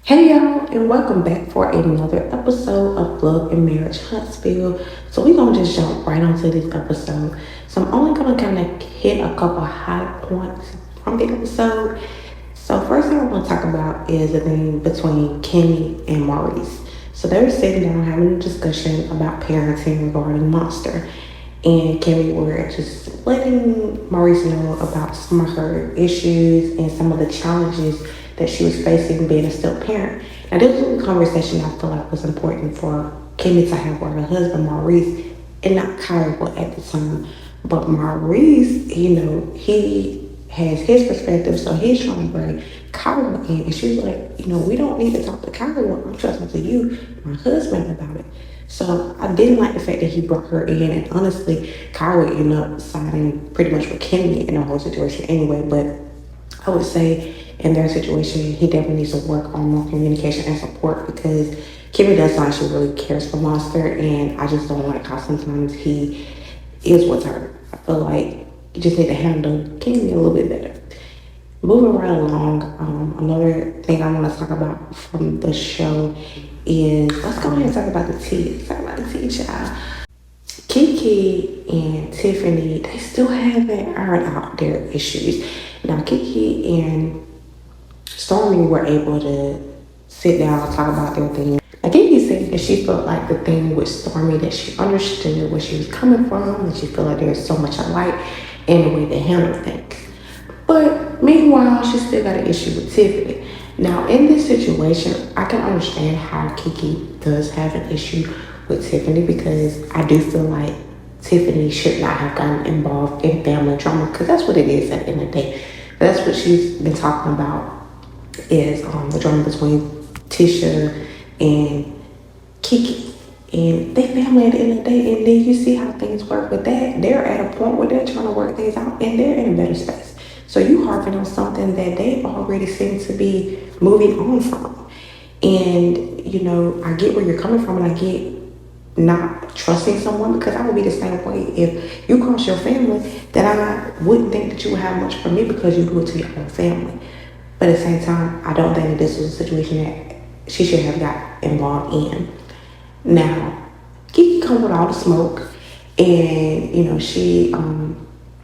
Hey y'all, and welcome back for another episode of Love and Marriage Huntsville. So we're gonna just jump right onto this episode. So I'm only gonna kind of hit a couple high points from the episode. So first thing I want to talk about is the thing between Kenny and Maurice. So they were sitting down having a discussion about parenting regarding Monster. And Kimmy were just letting Maurice know about some of her issues and some of the challenges that she was facing being a step parent. Now, this was a conversation I feel like was important for Kimmy to have with her husband, Maurice, and not Kyle at the time. But Maurice, he has his perspective, so he's trying to bring Kyle in. And she's like, we don't need to talk to Kyle. I'm trusting to you, my husband, about it. So I didn't like the fact that he brought her in, and honestly, Kyra ended up siding pretty much with Kimmy in the whole situation anyway. But I would say in their situation, he definitely needs to work on more communication and support because Kimmy does sound like she really cares for Monster, and I just don't like how sometimes he is with her. I feel like you just need to handle Kimmy a little bit better. Moving right along, another thing I want to talk about from the show is let's go ahead and talk about the tea. Let's talk about the tea, child. Keke and Tiffany, they still haven't ironed out their issues. Now, Keke and Stormy were able to sit down and talk about their thing. Now, Keke said that she felt like the thing with Stormy, that she understood where she was coming from, and she felt like there's so much alike in the way they handle things. But meanwhile, she still got an issue with Tiffany. Now, in this situation, I can understand how Keke does have an issue with Tiffany because I do feel like Tiffany should not have gotten involved in family drama because that's what it is at the end of the day. That's what she's been talking about is the drama between Tisha and Keke. And they family at the end of the day, and then you see how things work with that. They're at a point where they're trying to work things out and they're in a better space. So you harping on something that they've already seemed to be moving on from. And, I get where you're coming from and I get not trusting someone because I would be the same way. If you cross your family, then I wouldn't think that you would have much from me because you do it to your own family. But at the same time, I don't think that this was a situation that she should have got involved in. Now, Keke come with all the smoke and,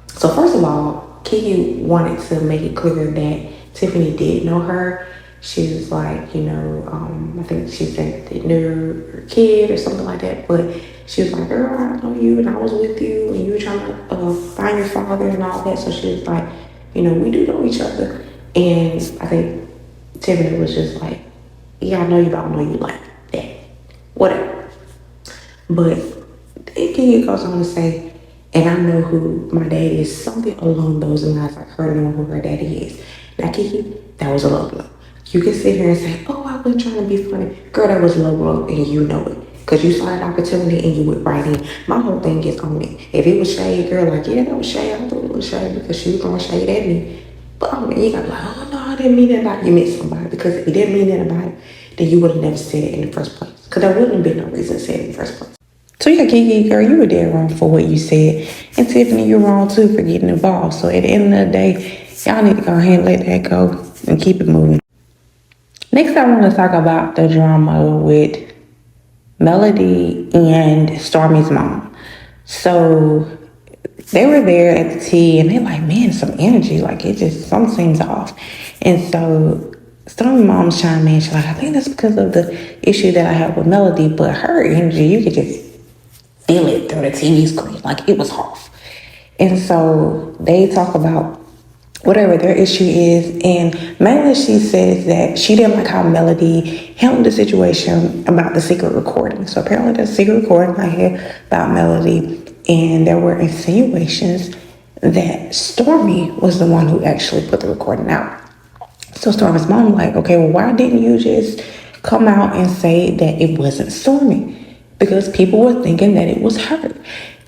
so first of all, Keke wanted to make it clear that Tiffany did know her. She was like, I think she said they knew her kid or something like that. But she was like, girl, I know you and I was with you and you were trying to find your father and all that. So she was like, we do know each other. And I think Tiffany was just like, yeah, I know you, but I don't know you like that. Whatever. But Keke goes on to say, and I know who my daddy is, something along those lines, like her knowing who her daddy is. Now, Keke, that was a low blow. You can sit here and say, oh, I wasn't trying to be funny. Girl, that was low blow, and you know it. Because you saw that opportunity and you went right in. My whole thing is on it. If it was shade, girl, like, yeah, that was shade. I thought it was shade because she was throwing shade at me. But you got to be like, oh, no, I didn't mean that about it. You meant somebody. Because if you didn't mean that about it, then you would have never said it in the first place. Because there wouldn't have been no reason to say it in the first place. So yeah, Keke, girl, you were dead wrong for what you said. And Tiffany, you're wrong too for getting involved. So at the end of the day, y'all need to go ahead and let that go and keep it moving. Next, I want to talk about the drama with Melody and Stormy's mom. So they were there at the tea and they're like, man, some energy. Like something seems off. And so Stormy mom's chime in. She's like, I think that's because of the issue that I have with Melody, but her energy, you could just feel it through the TV screen. Like it was off. And so they talk about whatever their issue is. And mainly she says that she didn't like how Melody handled the situation about the secret recording. So apparently there's a secret recording I hear about Melody. And there were insinuations that Stormy was the one who actually put the recording out. So Stormy's mom like, okay, well, why didn't you just come out and say that it wasn't Stormy? Because people were thinking that it was her.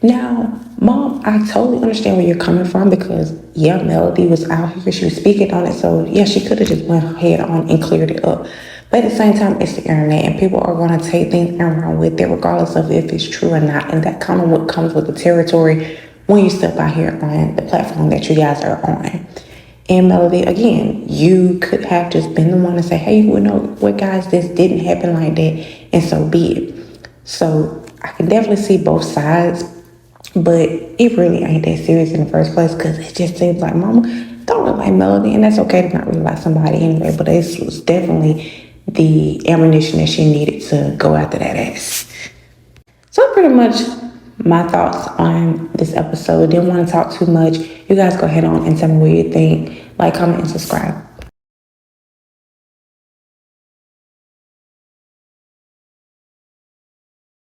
Now, Mom, I totally understand where you're coming from because, yeah, Melody was out here. She was speaking on it. So, yeah, she could have just went ahead on and cleared it up. But at the same time, it's the internet, and people are going to take things and run with it regardless of if it's true or not. And that kind of what comes with the territory when you step out here on the platform that you guys are on. And Melody, again, you could have just been the one to say, hey, you know what, guys, this didn't happen like that, and so be it. So I can definitely see both sides, but it really ain't that serious in the first place because it just seems like Mama don't really like Melody, and that's okay to not really like somebody anyway, but this was definitely the ammunition that she needed to go after that ass. So pretty much my thoughts on this episode. Didn't want to talk too much. You guys go ahead on and tell me what you think. Like, comment, and subscribe.